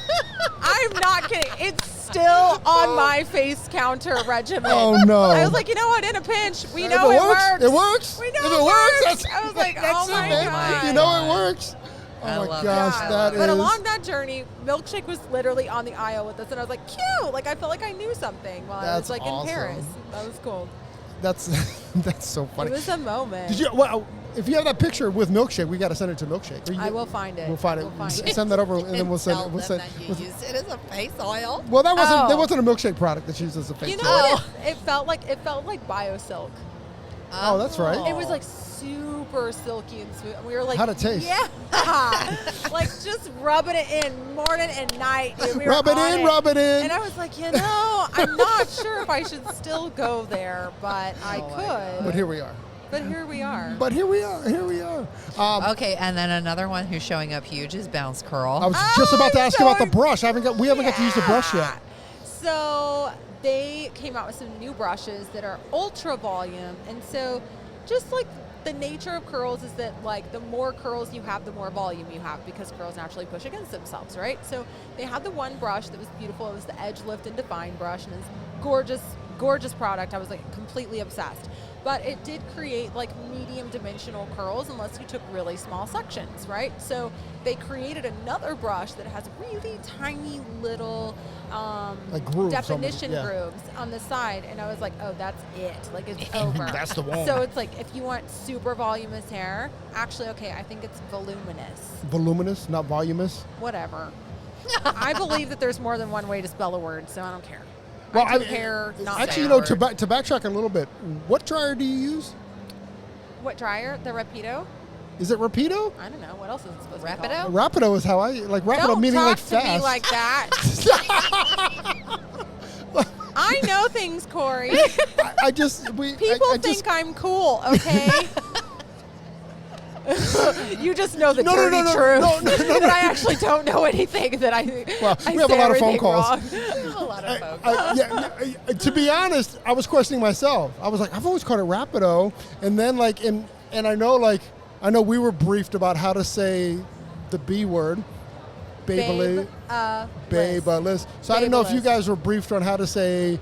Speaker 3: I'm not kidding. It's still on my face counter regimen.
Speaker 1: Oh, no.
Speaker 3: I was like, you know what? In a pinch, we know
Speaker 1: If
Speaker 3: it works.
Speaker 1: It works.
Speaker 3: We know
Speaker 1: if
Speaker 3: it
Speaker 1: works.
Speaker 3: works. I was like,
Speaker 1: that's
Speaker 3: oh my
Speaker 1: it, man.
Speaker 3: God.
Speaker 1: You know it works.
Speaker 2: I
Speaker 1: Oh my
Speaker 2: love
Speaker 1: gosh,
Speaker 2: it.
Speaker 1: that is.
Speaker 3: But along that journey, Milkshake was literally on the aisle with us, and I was like, cute. Like, I felt like I knew something while I
Speaker 1: That's
Speaker 3: was like
Speaker 1: awesome.
Speaker 3: in Paris. That was cool.
Speaker 1: That's so funny.
Speaker 3: It was a moment.
Speaker 1: Did you? Well, if you have that picture with Milkshake, we got to send it to Milkshake. Or you
Speaker 3: I
Speaker 1: get-
Speaker 3: will find it.
Speaker 1: We'll find it.
Speaker 3: We'll find it.
Speaker 1: Send that over, and then we'll send.
Speaker 2: Tell
Speaker 1: We'll
Speaker 2: them
Speaker 1: send.
Speaker 2: that you use it as a face oil.
Speaker 1: Well, that wasn't.
Speaker 3: Oh.
Speaker 1: There wasn't a Milkshake product that she used as a face.
Speaker 3: You know
Speaker 1: oil.
Speaker 3: what? It felt like BioSilk.
Speaker 1: Oh, that's right.
Speaker 3: It was like super silky and smooth. And we were like,
Speaker 1: How'd it taste?
Speaker 3: Yeah, like just rubbing it in morning and night. And we were
Speaker 1: Rub it
Speaker 3: on
Speaker 1: in, rub it in.
Speaker 3: And I was like, I'm not sure if I should still go there, but I could.
Speaker 1: But here we are.
Speaker 3: But here we are.
Speaker 1: But here we are. Here we are.
Speaker 2: Okay, and then another one who's showing up huge is Bounce Curl.
Speaker 1: I was just about to
Speaker 3: I'm
Speaker 1: ask you about
Speaker 3: so
Speaker 1: the brush. We haven't got to use the brush yet.
Speaker 3: So they came out with some new brushes that are ultra volume, and so just like the nature of curls is that like the more curls you have, the more volume you have, because curls naturally push against themselves, right? So they had the one brush that was beautiful. It was the Edge Lift and Define brush, and it's gorgeous product. I was like completely obsessed. But it did create like medium dimensional curls unless you took really small sections, right? So they created another brush that has really tiny little
Speaker 1: Like grooves
Speaker 3: definition
Speaker 1: yeah.
Speaker 3: grooves on the side. And I was like, oh, that's it. Like, it's over.
Speaker 1: That's the one.
Speaker 3: So it's like, if you want super voluminous hair, actually, okay, I think it's voluminous.
Speaker 1: Voluminous, not voluminous.
Speaker 3: Whatever. I believe that there's more than one way to spell a word, so I don't care.
Speaker 1: Well,
Speaker 3: I do hair, not
Speaker 1: actually,
Speaker 3: hair.
Speaker 1: to backtrack a little bit, what dryer do you use?
Speaker 3: What dryer? The Rapido?
Speaker 1: Is it Rapido?
Speaker 3: I don't know. What else is it supposed to be
Speaker 2: Rapido?
Speaker 3: called?
Speaker 1: Rapido is how I like Rapido,
Speaker 3: Don't
Speaker 1: meaning
Speaker 3: talk
Speaker 1: like
Speaker 3: to
Speaker 1: fast.
Speaker 3: me like that. I know things, Corey.
Speaker 1: I just
Speaker 3: People
Speaker 1: I just,
Speaker 3: think I'm cool, okay? You just know the
Speaker 1: No,
Speaker 3: dirty truth.
Speaker 1: no,
Speaker 3: That I actually don't know anything. That
Speaker 1: Well,
Speaker 3: I
Speaker 1: we have a
Speaker 3: say
Speaker 1: lot of phone
Speaker 3: everything
Speaker 1: calls.
Speaker 3: wrong.
Speaker 2: a lot of folks.
Speaker 1: to be honest, I was questioning myself. I was like, I've always called it Rapido, and then like, and I know we were briefed about how to say the B word, Babyliss. Babyliss. So I didn't know if you
Speaker 3: Babyliss.
Speaker 1: guys were briefed on how to say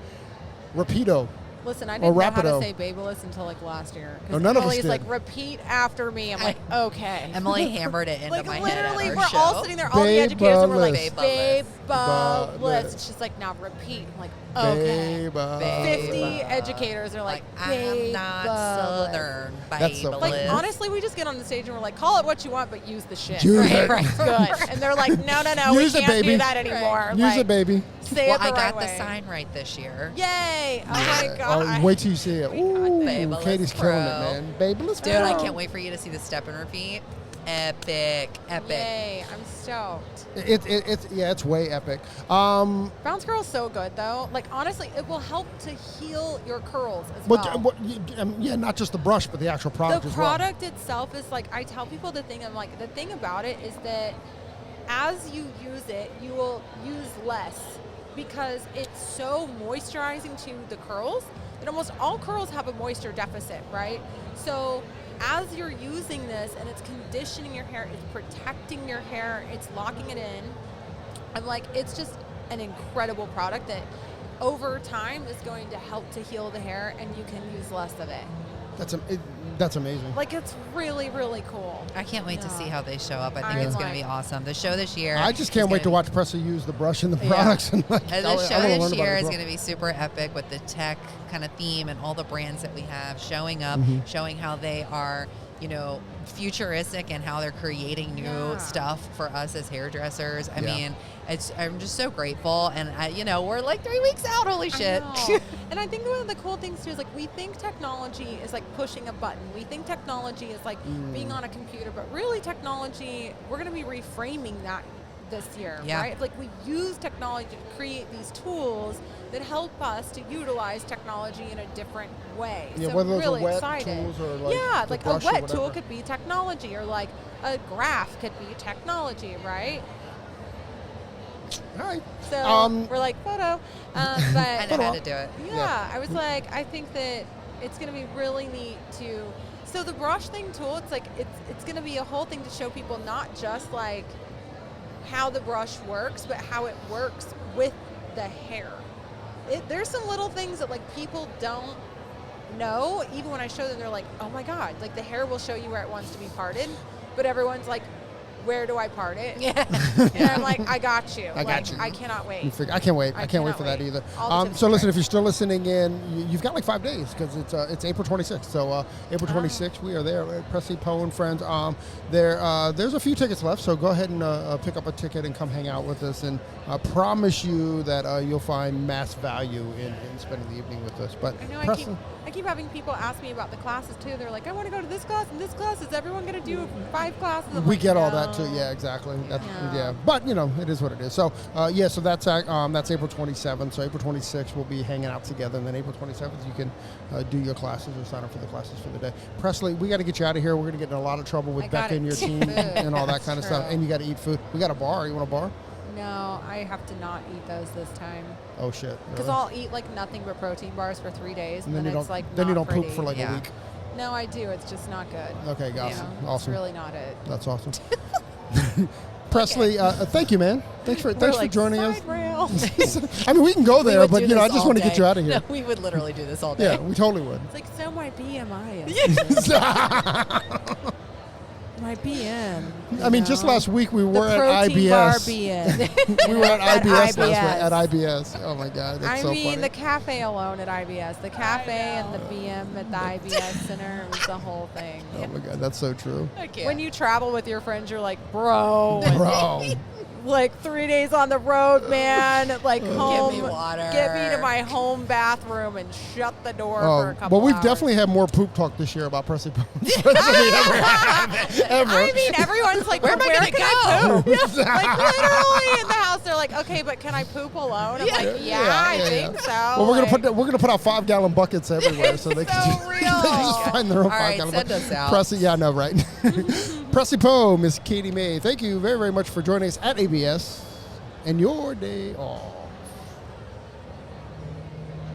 Speaker 1: Rapido.
Speaker 3: Listen, I didn't know how to
Speaker 1: Rapido.
Speaker 3: say Babyliss until like last year.
Speaker 1: No, none of us
Speaker 3: Emily's
Speaker 1: did.
Speaker 3: like, repeat after me. I'm like, okay.
Speaker 2: Emily hammered it into
Speaker 3: Like
Speaker 2: my
Speaker 3: literally,
Speaker 2: head at
Speaker 3: we're
Speaker 2: our show.
Speaker 3: all sitting there, all the educators, and we're like,
Speaker 2: Babyliss.
Speaker 3: Babyliss. And she's like, now repeat. I'm like, okay.
Speaker 1: Babyliss.
Speaker 3: 50 educators are like,
Speaker 2: I'm not
Speaker 3: Babyliss.
Speaker 2: Southern,
Speaker 1: That's so
Speaker 2: Babyliss.
Speaker 1: funny.
Speaker 3: Like, honestly, we just get on the stage and we're like, call it what you want, but use the shit.
Speaker 1: Use
Speaker 3: right?
Speaker 1: it.
Speaker 3: Right. Good. And they're like, no,
Speaker 1: Use
Speaker 3: we
Speaker 1: it,
Speaker 3: can't
Speaker 1: baby.
Speaker 3: do that anymore.
Speaker 1: Use
Speaker 3: like,
Speaker 1: it, baby.
Speaker 3: Say
Speaker 2: Well,
Speaker 3: it the
Speaker 2: I
Speaker 3: right
Speaker 2: got
Speaker 3: way.
Speaker 2: the sign right this year.
Speaker 3: Yay. Oh, my God.
Speaker 1: Wait till you see it. Ooh,
Speaker 2: Babyliss
Speaker 1: Katie's killing it,
Speaker 2: Pro.
Speaker 1: man. Babyliss
Speaker 2: Dude, I
Speaker 1: Pro.
Speaker 2: can't wait for you to see the step and repeat. Epic.
Speaker 3: Yay. I'm stoked.
Speaker 1: It's way epic.
Speaker 3: Bounce Curl's so good, though. Like, honestly, it will help to heal your curls as well.
Speaker 1: Yeah, not just the brush, but the actual product
Speaker 3: The
Speaker 1: as well.
Speaker 3: product itself is like, I tell people the thing about it is that as you use it, you will use less because it's so moisturizing to the curls. And almost all curls have a moisture deficit, right? So as you're using this and it's conditioning your hair, it's protecting your hair, it's locking it in, I'm like, it's just an incredible product that over time is going to help to heal the hair and you can use less of it.
Speaker 1: That's amazing.
Speaker 3: Like, it's really, really cool.
Speaker 2: I can't wait to see how they show up. I think
Speaker 3: I'm
Speaker 2: it's going to
Speaker 3: like-
Speaker 2: be awesome. The show this year.
Speaker 1: I just can't wait to watch Presley use the brush and the products. And like,
Speaker 2: The
Speaker 1: I
Speaker 2: show
Speaker 1: wanna learn
Speaker 2: this
Speaker 1: about it
Speaker 2: year
Speaker 1: as
Speaker 2: is
Speaker 1: well.
Speaker 2: going to be super epic with the tech kind of theme and all the brands that we have showing up, showing how they are, futuristic and how they're creating new stuff for us as hairdressers. I mean, I'm just so grateful. And we're like 3 weeks out. Holy shit.
Speaker 3: I know. And I think one of the cool things too is like we think technology is like pushing a button. We think technology is like being on a computer, but really technology, we're going to be reframing that this year, right? Like we use technology to create these tools that help us to utilize technology in a different way.
Speaker 1: Yeah,
Speaker 3: so
Speaker 1: whether
Speaker 3: I'm
Speaker 1: those are
Speaker 3: really
Speaker 1: wet
Speaker 3: excited.
Speaker 1: tools or like the
Speaker 3: like a
Speaker 1: brush or
Speaker 3: wet tool
Speaker 1: whatever.
Speaker 3: could be technology, or like a graph could be technology, right?
Speaker 1: Hi.
Speaker 3: So we're like, photo. But
Speaker 2: I know how to do it.
Speaker 3: yeah, I was like, I think that it's going to be really neat to. So the brush thing tool, it's like it's going to be a whole thing to show people not just like how the brush works, but how it works with the hair. There's some little things that like people don't know. Even when I show them, they're like, oh my God, like the hair will show you where it wants to be parted, but everyone's like, where do I part it?
Speaker 2: Yeah.
Speaker 3: And I'm like, I got you.
Speaker 1: I got you.
Speaker 3: I cannot wait.
Speaker 1: I can't wait. I can't wait
Speaker 3: cannot
Speaker 1: for that
Speaker 3: wait.
Speaker 1: either.
Speaker 3: All the tips
Speaker 1: So
Speaker 3: are
Speaker 1: listen,
Speaker 3: great.
Speaker 1: if you're still listening in, you've got like 5 days because it's April 26th. So April 26th, we are there at Presley Poe and Friends. There's a few tickets left, so go ahead and pick up a ticket and come hang out with us. And I promise you that you'll find mass value in spending the evening with us. But
Speaker 3: I know
Speaker 1: Presley,
Speaker 3: I keep having people ask me about the classes too. They're like, I want to go to this class and this class. Is everyone going to do 5 classes? I'm
Speaker 1: we
Speaker 3: like,
Speaker 1: get all
Speaker 3: no.
Speaker 1: that too. Yeah, exactly. That's,
Speaker 3: Yeah.
Speaker 1: yeah, but it is what it is. So so that's April 27th. So April 26th we'll be hanging out together, and then April 27th you can do your classes or sign up for the classes for the day. Presley, we got to get you out of here. We're going to get in a lot of trouble with
Speaker 3: I gotta
Speaker 1: Becca and your
Speaker 3: eat
Speaker 1: team
Speaker 3: food.
Speaker 1: and all that
Speaker 3: That's
Speaker 1: kind of stuff.
Speaker 3: true.
Speaker 1: And you got to eat food. We got a bar. You want a bar?
Speaker 3: No, I have to not eat those this time.
Speaker 1: Oh shit.
Speaker 3: Because
Speaker 1: Really?
Speaker 3: I'll eat like nothing but protein bars for 3 days,
Speaker 1: And
Speaker 3: and
Speaker 1: then you
Speaker 3: it's
Speaker 1: don't.
Speaker 3: like
Speaker 1: Then you
Speaker 3: not
Speaker 1: don't poop
Speaker 3: pretty.
Speaker 1: for like a
Speaker 2: Yeah.
Speaker 1: week.
Speaker 3: No, I do. It's just not good.
Speaker 1: Okay, got
Speaker 3: You
Speaker 1: you.
Speaker 3: know,
Speaker 1: Awesome.
Speaker 3: It's really not it.
Speaker 1: That's awesome. Presley, thank you, man. Thanks for joining us.
Speaker 3: Side rail.
Speaker 1: I mean, we can go
Speaker 2: We
Speaker 1: there,
Speaker 2: would
Speaker 1: but
Speaker 2: do
Speaker 1: I
Speaker 2: this
Speaker 1: just
Speaker 2: all
Speaker 1: want to get
Speaker 2: day.
Speaker 1: you out of here.
Speaker 2: No, we would literally do this all day.
Speaker 1: Yeah, we totally would.
Speaker 3: It's like, so my BMI is. My BM.
Speaker 1: I mean, just last week we were at
Speaker 3: protein bar
Speaker 1: IBS.
Speaker 3: BM.
Speaker 1: We were at
Speaker 3: At
Speaker 1: IBS last week.
Speaker 3: IBS.
Speaker 1: At IBS. Oh my God, that's
Speaker 3: I
Speaker 1: so
Speaker 3: mean,
Speaker 1: funny.
Speaker 3: the cafe alone at IBS. The cafe and the BM at the IBS center. It was the whole thing.
Speaker 1: Oh my God, that's so true.
Speaker 2: I can't.
Speaker 3: When you travel with your friends, you're like, bro,
Speaker 1: Bro,
Speaker 3: like 3 days on the road, man. Like home,
Speaker 2: me water.
Speaker 3: Get me to my home bathroom and shut the door for a
Speaker 1: oh,
Speaker 3: couple
Speaker 1: but we've
Speaker 3: hours.
Speaker 1: definitely had more poop talk this year about Presley Poe than we ever have. Ever.
Speaker 3: I mean, everyone's like,
Speaker 2: Where am I
Speaker 3: where
Speaker 2: gonna
Speaker 3: can I
Speaker 2: go?
Speaker 3: poop? Like literally in the house, they're like, okay, but can I poop alone? I'm like, I think so.
Speaker 1: Well, we're
Speaker 3: Like,
Speaker 1: gonna put out 5-gallon buckets everywhere, so they can
Speaker 3: So
Speaker 1: just,
Speaker 3: real.
Speaker 1: they just find their own
Speaker 2: All right,
Speaker 1: 5-gallon
Speaker 2: send
Speaker 1: buckets.
Speaker 2: us out.
Speaker 1: Presley, yeah, I know, right? Presley Poe, Miss Katie May, thank you very, very much for joining us at ABS and your day off.